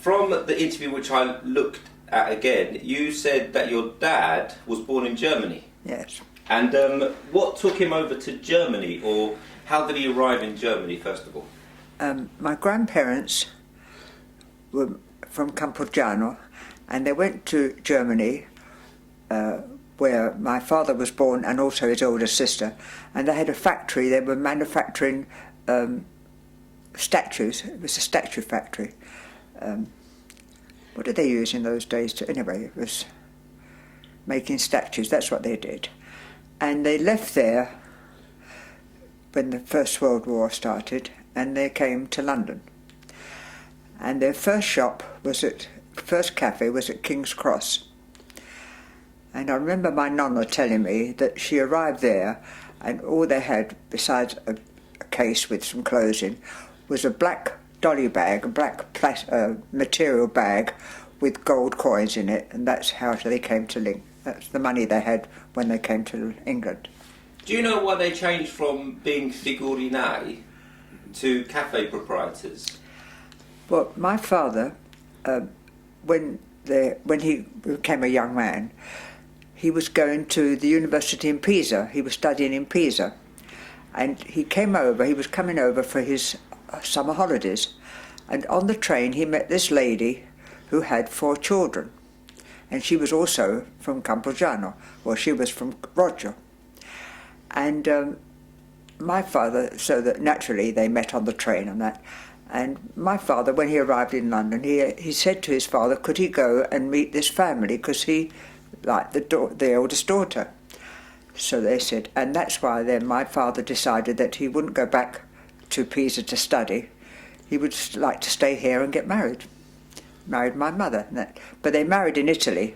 from the interview which I looked at again, you said that your dad was born in Germany. Yes. And what took him over to Germany, or how did he arrive in Germany, first of all? My grandparents were from Campogiano, and they went to Germany, where my father was born, and also his older sister. And they had a factory. They were manufacturing statues. It was a statue factory. What did they use in those days? Anyway, it was making statues. That's what they did. And they left there when the First World War started, and they came to London. And their first first cafe was at King's Cross. And I remember my nonna telling me that she arrived there, and all they had, besides a case with some clothes in, was a black dolly bag, a black material bag with gold coins in it, and that's how they came to Link. That's the money they had when they came to England. Do you know why they changed from being figurinai to cafe proprietors? Well, my father, when he became a young man, he was going to the university in Pisa. He was studying in Pisa. And he was coming over for his summer holidays. And on the train he met this lady who had 4 children. And she was also from Campogiano. Well, she was from Roggio. And my father, so that naturally they met on the train and that. And my father, when he arrived in London, he said to his father, could he go and meet this family, because he liked the eldest daughter. So they said, and that's why then my father decided that he wouldn't go back to Pisa to study. He would like to stay here and get married. Married my mother. But they married in Italy,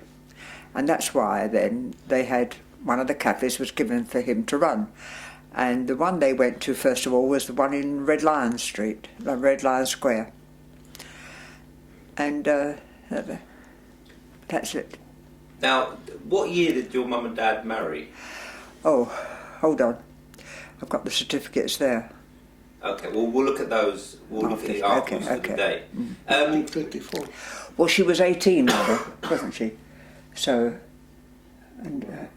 and that's why then they had, one of the cafes was given for him to run. And the one they went to first of all was the one in Red Lion Street, Red Lion Square. And that's it. Now, what year did your mum and dad marry? Oh, hold on. I've got the certificates there. Okay, well, we'll look at those. We'll look at the articles of the day. 54. Well, she was 18, Mother, wasn't she? So, and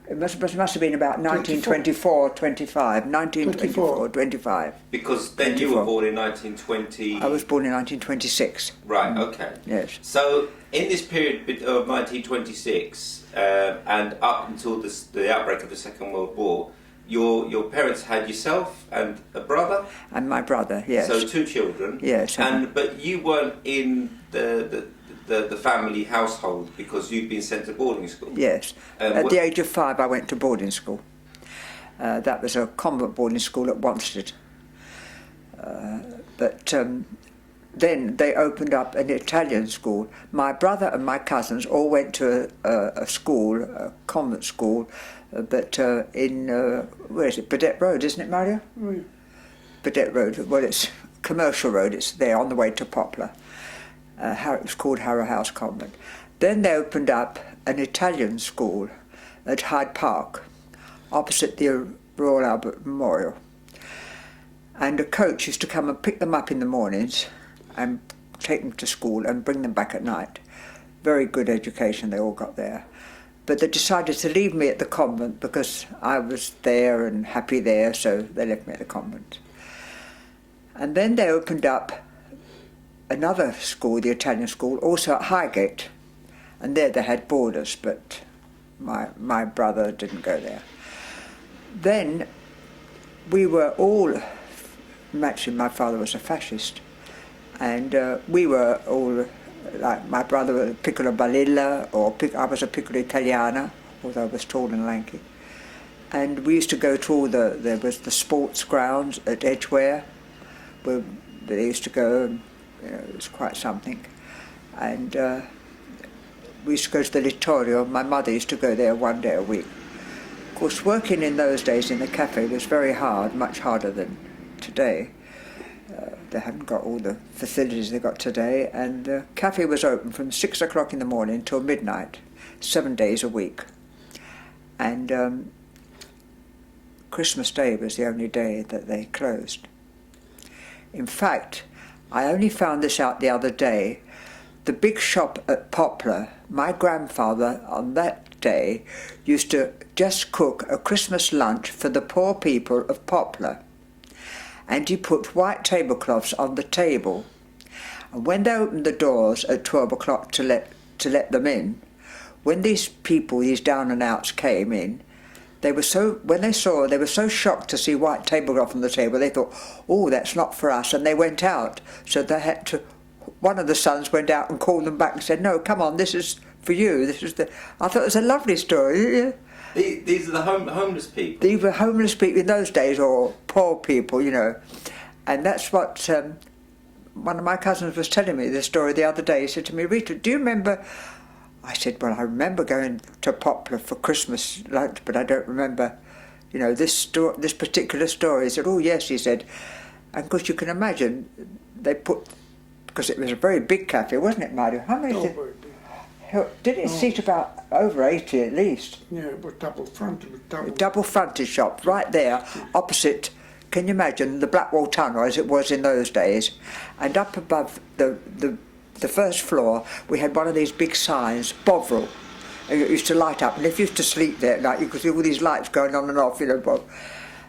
it must have been about 1924, 25, 1924, 25. Because then 24. You were born in 1920... I was born in 1926. Right, okay. Yes. So, in this period of 1926, and up until the outbreak of the Second World War, your parents had yourself and a brother? And my brother, yes. So 2 children? Yes. But you weren't in the family household because you'd been sent to boarding school? Yes. At the age of 5 I went to boarding school. That was a convent boarding school at Wanstead. But then they opened up an Italian school. My brother and my cousins all went to a school, a convent school, but in, where is it, Burdett Road, isn't it, Mario? Mm. Burdett Road, well, it's Commercial Road, it's there on the way to Poplar. It was called Harrow House Convent. Then they opened up an Italian school at Hyde Park, opposite the Royal Albert Memorial. And a coach used to come and pick them up in the mornings and take them to school and bring them back at night. Very good education they all got there. But they decided to leave me at the convent because I was there and happy there, so they left me at the convent. And then they opened up another school, the Italian school, also at Highgate. And there they had boarders, but my brother didn't go there. Then we were all, actually my father was a fascist, and we were all, like my brother was a piccola balilla, or I was a piccola italiana, although I was tall and lanky. And we used to go to all there was the sports grounds at Edgware, where they used to go, and it was quite something. And we used to go to the Littorio. My mother used to go there 1 day a week. Of course, working in those days in the cafe was very hard, much harder than today. They haven't got all the facilities they got today, and the cafe was open from 6 o'clock in the morning till midnight, 7 days a week. And Christmas Day was the only day that they closed. In fact, I only found this out the other day, the big shop at Poplar, my grandfather on that day used to just cook a Christmas lunch for the poor people of Poplar. And he put white tablecloths on the table. And when they opened the doors at 12 o'clock to let them in, when these people, these down and outs came in, they were so shocked to see white tablecloth on the table, they thought, oh, that's not for us, and they went out. So they had to, one of the sons went out and called them back and said, no, come on, this is for you. I thought it was a lovely story. Yeah. These are the homeless people? These were homeless people in those days, or poor people, you know. And that's what one of my cousins was telling me the story the other day. He said to me, Rita, do you remember... I said, well, I remember going to Poplar for Christmas lunch, but I don't remember, you know, this particular story. He said, oh, yes, he said. And of course, you can imagine, they put, because it was a very big cafe, wasn't it, Mario? How many did it seat about over 80 at least? Yeah, it was double-fronted. Double-fronted shop, right there, opposite, can you imagine, the Blackwall Tunnel, as it was in those days. And up above the first floor, we had one of these big signs, Bovril, and it used to light up. And if you used to sleep there at night, you could see all these lights going on and off, you know.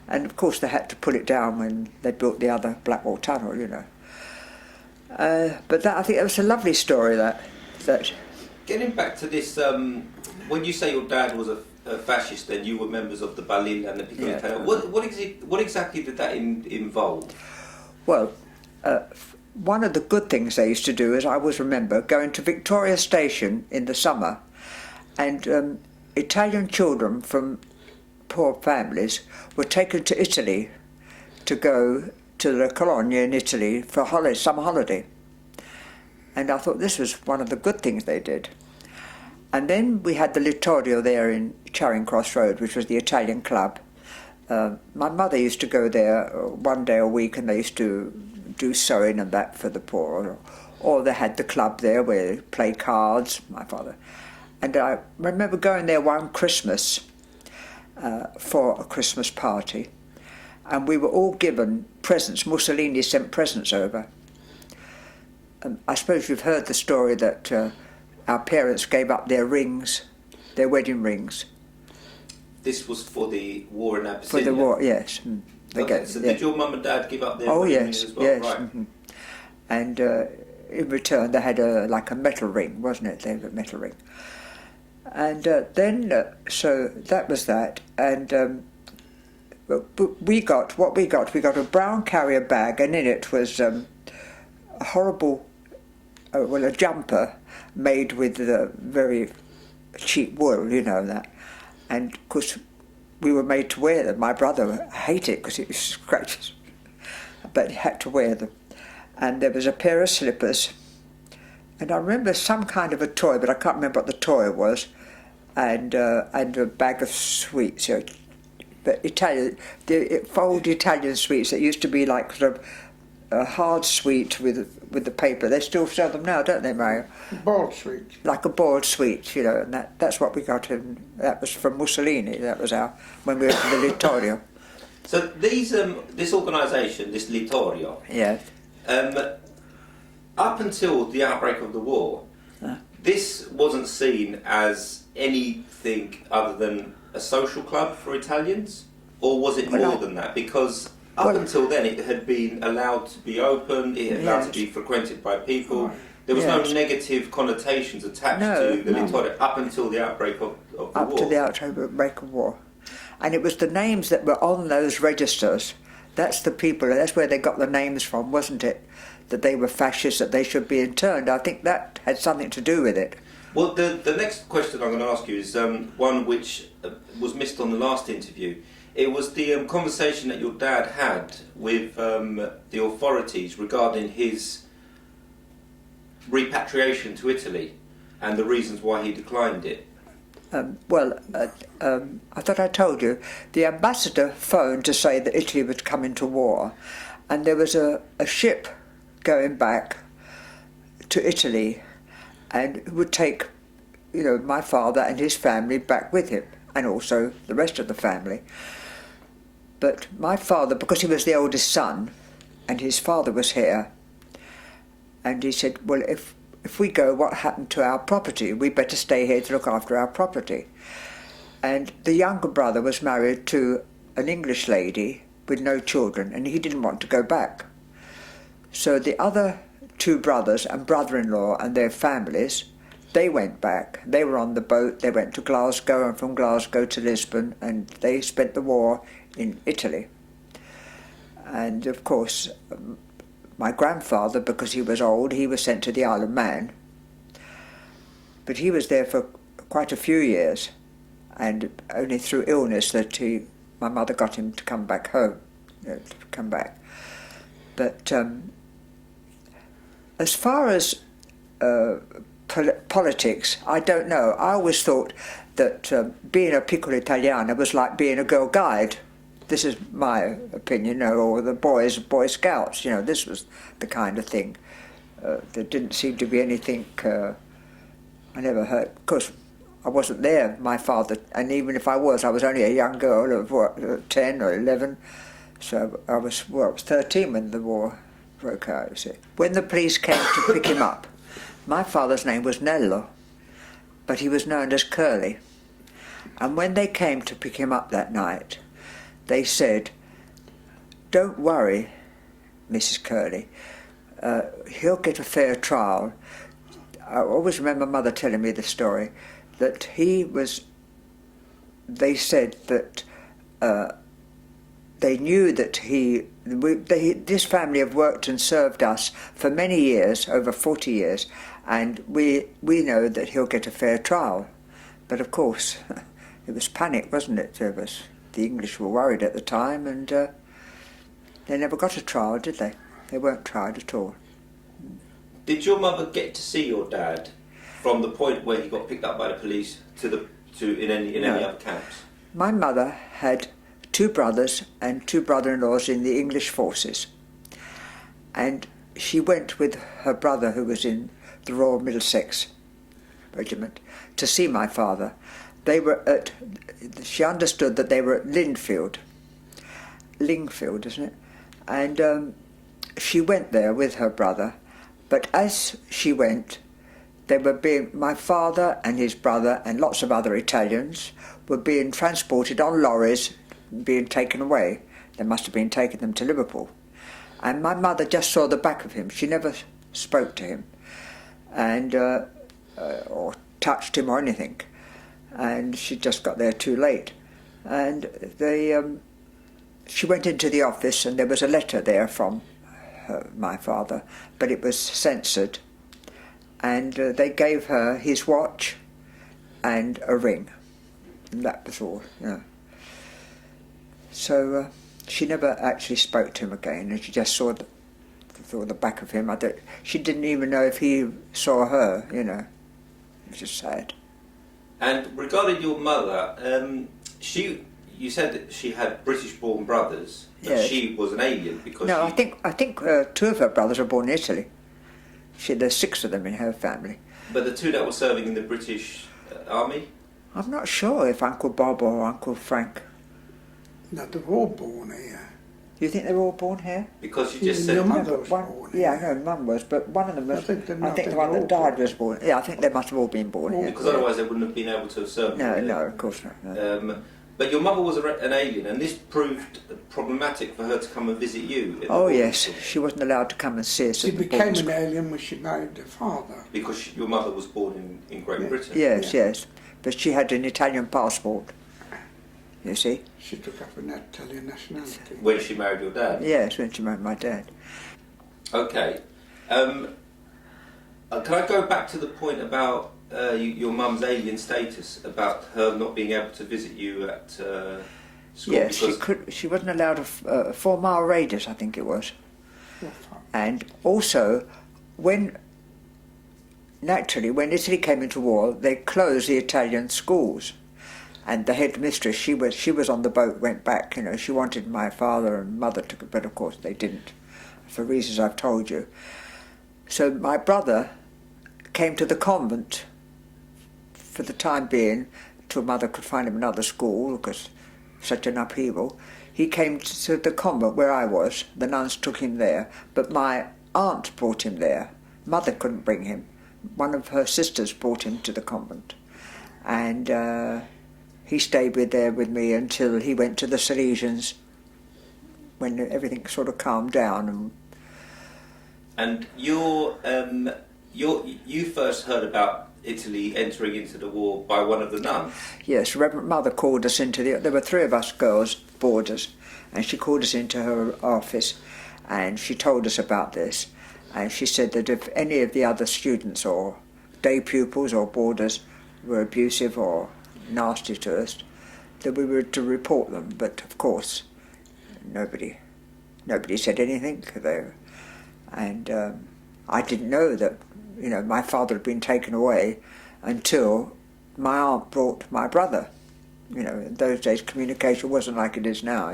And of course, they had to pull it down when they built the other Blackwall Tunnel, you know. But I think it was a lovely story. That. Getting back to this, when you say your dad was a fascist, and you were members of the Balil and the Piccolo Italiano, what exactly did that involve? Well. One of the good things they used to do is, I always remember, going to Victoria Station in the summer, and Italian children from poor families were taken to Italy to go to the Colonia in Italy for summer holiday. And I thought this was one of the good things they did. And then we had the Littorio there in Charing Cross Road, which was the Italian club. My mother used to go there one day a week, and they used to do sewing and that for the poor, or they had the club there where they play cards, my father. And I remember going there one Christmas for a Christmas party, and we were all given presents. Mussolini sent presents over. I suppose you've heard the story that our parents gave up their rings, their wedding rings. This was for the war in Abyssinia? For the war, yes. Okay, so did your mum and dad give up their wedding rings as well? Yes, right. Mm-hmm. And in return they had like a metal ring, wasn't it? They had a metal ring. And then, so that was that. And we got a brown carrier bag, and in it was a horrible, a jumper made with very cheap wool, you know that. And of course, we were made to wear them. My brother hated it because it was scratches, but he had to wear them. And there was a pair of slippers, and I remember some kind of a toy, but I can't remember what the toy was, and a bag of sweets. But the old Italian sweets that used to be like sort of a hard sweet with the paper. They still sell them now, don't they, Mario? Boiled sweet. Like a boiled sweet, you know, and that's what we got, and that was from Mussolini. That was when we went to the Littorio. So this organisation, this Littorio, yes, up until the outbreak of the war, this wasn't seen as anything other than a social club for Italians, or was it more than that? Because up until then, it had been allowed to be open, it had allowed to be frequented by people. There was no negative connotations attached to the Littorio up until the outbreak of the war. Up to the outbreak of war. And it was the names that were on those registers. That's the people, that's where they got the names from, wasn't it? That they were fascists, that they should be interned. I think that had something to do with it. Well, the next question I'm going to ask you is one which was missed on the last interview. It was the conversation that your dad had with the authorities regarding his repatriation to Italy and the reasons why he declined it. I thought I told you, the ambassador phoned to say that Italy would come into war, and there was a ship going back to Italy, and it would take, my father and his family back with him, and also the rest of the family. But my father, because he was the oldest son, and his father was here, and he said, well, if if we go, what happened to our property? We better stay here to look after our property. And the younger brother was married to an English lady with no children, and he didn't want to go back. So the other two brothers and brother-in-law and their families, they went back. They were on the boat. They went to Glasgow, and from Glasgow to Lisbon, and they spent the war in Italy. And of course, my grandfather, because he was old, he was sent to the Isle of Man. But he was there for quite a few years, and only through illness that my mother got him to come back home, to come back. But as far as politics, I don't know. I always thought that being a piccola italiana was like being a girl guide. This is my opinion, or the Boy Scouts, this was the kind of thing. There didn't seem to be anything, I never heard, of course, I wasn't there, my father, and even if I was only a young girl of 10 or 11, so I was 13 when the war broke out, you see. When the police came to pick him up, my father's name was Nello, but he was known as Curly. And when they came to pick him up that night, they said, "Don't worry, Mrs. Curly, he'll get a fair trial." I always remember Mother telling me the story, that they said that they knew that this family have worked and served us for many years, over 40 years, and we know that he'll get a fair trial. But of course, it was panic, wasn't it? The English were worried at the time, and they never got a trial, did they? They weren't tried at all. Did your mother get to see your dad from the point where he got picked up by the police in any other camps? My mother had 2 brothers and 2 brother-in-laws in the English forces, and she went with her brother, who was in the Royal Middlesex Regiment, to see my father. She understood that they were at Lingfield, isn't it? And she went there with her brother, but as she went, my father and his brother and lots of other Italians were being transported on lorries, being taken away. They must have been taking them to Liverpool. And my mother just saw the back of him. She never spoke to him, and or touched him or anything. And she just got there too late. And she went into the office, and there was a letter there from my father, but it was censored. And they gave her his watch and a ring. And that was all, So she never actually spoke to him again, and she just saw the back of him. She didn't even know if he saw her, It was just sad. And regarding your mother, you said that she had British-born brothers, but yes. She was an alien because. No, I think 2 of her brothers were born in Italy. There's 6 of them in her family. But the 2 that were serving in the British Army? I'm not sure if Uncle Bob or Uncle Frank. No, they're all born here. You think they were all born here? Because you just said your mother was born here. Yeah, I know Mum was, but one of them was. I think the one that died was born. Yeah, I think they must have all been born here. Because otherwise they wouldn't have been able to have served. No, of course not. No. But your mother was an alien, and this proved problematic for her to come and visit you. Oh yes, she wasn't allowed to come and see us. She became an alien when she married her father. Because your mother was born in Great Britain. Yes, but she had an Italian passport. You see? She took up an Italian nationality. When she married your dad? Yes, when she married my dad. Okay. Can I go back to the point about your mum's alien status, about her not being able to visit you at school? Yes, she wasn't allowed a 4-mile radius, I think it was. And also, when Italy came into war, they closed the Italian schools. And the headmistress, she was on the boat, went back. She wanted my father and mother to, but of course they didn't, for reasons I've told you. So my brother came to the convent for the time being, till mother could find him another school, because such an upheaval. He came to the convent where I was. The nuns took him there, but my aunt brought him there. Mother couldn't bring him, one of her sisters brought him to the convent, and he stayed there with me until he went to the Salesians, when everything sort of calmed down. And you first heard about Italy entering into the war by one of the nuns? Yes, Reverend Mother called us into there were 3 of us girls, boarders, and she called us into her office, and she told us about this, and she said that if any of the other students or day pupils or boarders were abusive or nasty to us, that we were to report them. But of course, nobody said anything. And I didn't know that, my father had been taken away until my aunt brought my brother. In those days communication wasn't like it is now,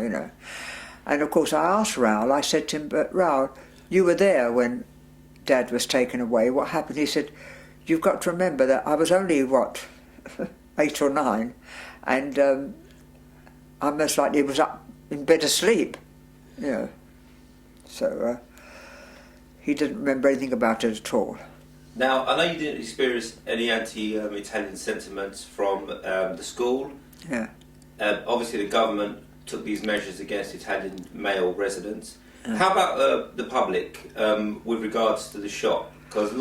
And of course I asked Raoul, I said to him, but Raoul, you were there when Dad was taken away, what happened? He said, you've got to remember that I was only, 8 or 9, and I most likely was up in bed asleep, So he didn't remember anything about it at all. Now, I know you didn't experience any anti-Italian sentiments from the school. Yeah. Obviously, the government took these measures against Italian male residents. How about the public with regards to the shop? Because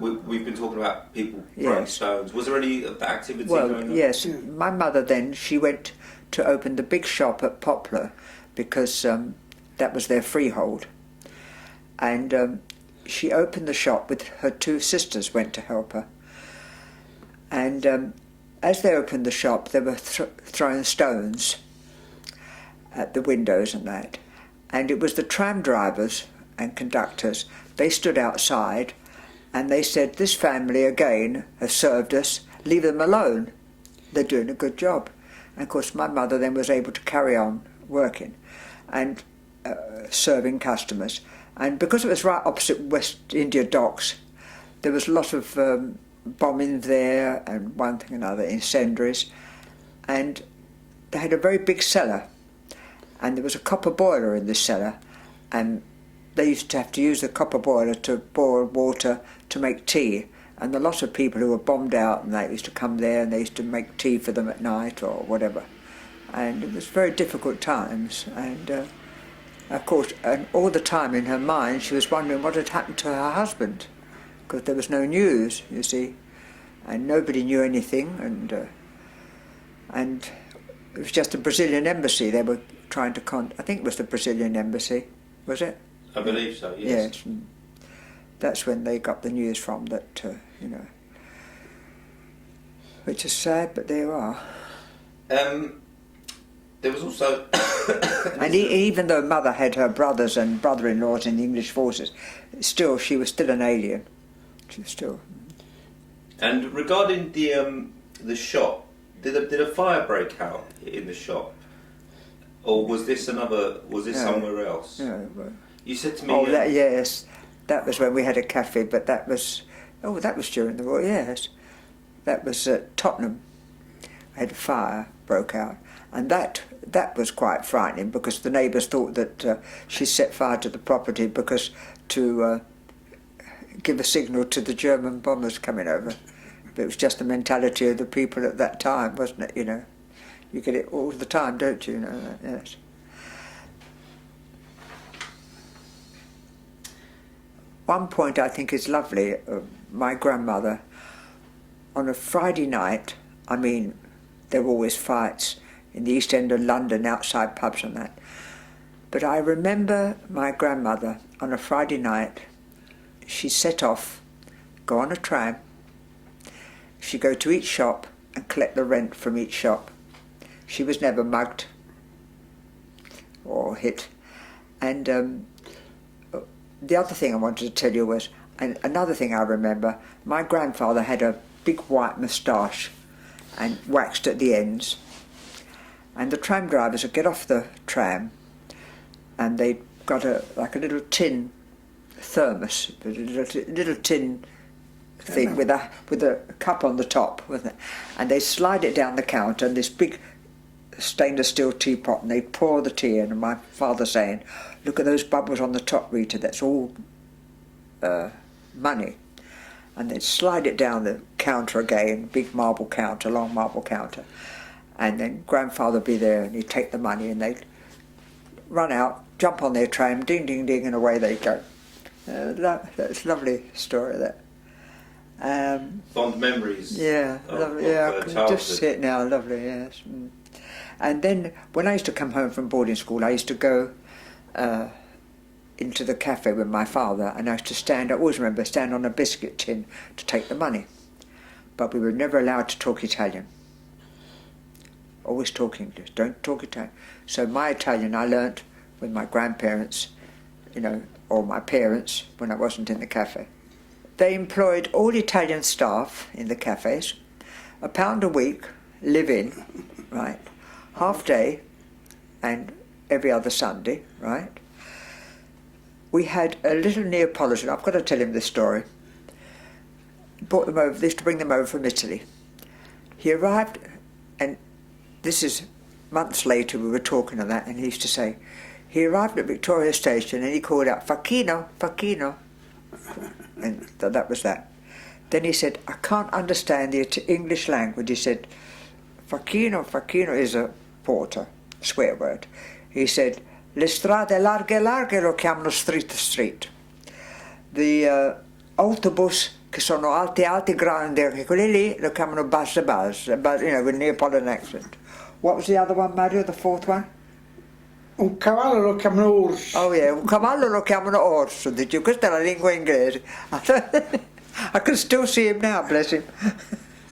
we've been talking about people throwing stones. Was there any of that activity going on? Yes. My mother then, she went to open the big shop at Poplar because that was their freehold. And she opened the shop with her 2 sisters went to help her. And as they opened the shop, they were throwing stones at the windows and that. And it was the tram drivers and conductors. They stood outside and they said, this family again has served us, leave them alone. They're doing a good job. And of course my mother then was able to carry on working and serving customers. And because it was right opposite West India Docks, there was a lot of bombing there and one thing and another, incendiaries. And they had a very big cellar. And there was a copper boiler in this cellar. And they used to have to use the copper boiler to boil water to make tea. And a lot of people who were bombed out, and they used to come there and they used to make tea for them at night or whatever. And it was very difficult times. And of course, and all the time in her mind she was wondering what had happened to her husband, because there was no news, you see, and nobody knew anything. And it was just the Brazilian embassy they were trying to I think it was the Brazilian embassy, was it? I believe so, yes. Yes. That's when they got the news from that, which is sad, but there you are. There was also... and even though Mother had her brothers and brother-in-laws in the English forces, she was still an alien. She was still... And regarding the shop, did a fire break out in the shop? Or was this somewhere else? No, well, you said to me... Oh, yes. That was when we had a cafe, but that was during the war, yes. That was at Tottenham. We had a fire broke out. And that was quite frightening because the neighbours thought that she set fire to the property because to give a signal to the German bombers coming over. But it was just the mentality of the people at that time, wasn't it, You get it all the time, don't you? Yes. One point I think is lovely, my grandmother, on a Friday night, there were always fights in the East End of London, outside pubs and that. But I remember my grandmother, on a Friday night, she'd set off, go on a tram, she'd go to each shop and collect the rent from each shop. She was never mugged or hit. And the other thing I wanted to tell you was, and another thing I remember, my grandfather had a big white moustache and waxed at the ends. And the tram drivers would get off the tram and they'd got a little tin thermos, a little tin thing with a cup on the top, wasn't it? And they'd slide it down the counter and this big stainless steel teapot, and they'd pour the tea in, and my father saying, look at those bubbles on the top, Rita, that's all money. and they'd slide it down the counter again, big marble counter, long marble counter, and then grandfather would be there and he'd take the money and they'd run out, jump on their tram, ding, ding, ding, and away they go. That's a lovely story, that. Fond memories. Yeah, lovely, yeah, I can just see it now, lovely, yes. And then when I used to come home from boarding school, I used to go into the cafe with my father, and I used to stand, I always remember, stand on a biscuit tin to take the money. But we were never allowed to talk Italian. Always talk English, don't talk Italian. So my Italian I learnt with my grandparents, you know, or my parents when I wasn't in the cafe. They employed all Italian staff in the cafes, £1 a week, live in, right, half day and every other Sunday, right. We had a little Neapolitan, I've got to tell him this story. Brought them over, they used to bring them over from Italy. He arrived, and this is months later, we were talking on that, and he used to say, he arrived at Victoria Station and he called out, Facchino, Facchino. And that was that. Then he said, I can't understand the English language. He said, Facchino, Facchino is a porter, swear word. He said, le strade larghe larghe lo chiamano street street. The autobus che sono alti alti grandi, quelli lì lo chiamano basse basse, but, you know, with Neapolitan accent. What was the other one, Mario, the fourth one? Un cavallo lo chiamano orso. Oh yeah, un cavallo lo chiamano orso, dice, questa è la lingua inglese. I can still see him now, bless him.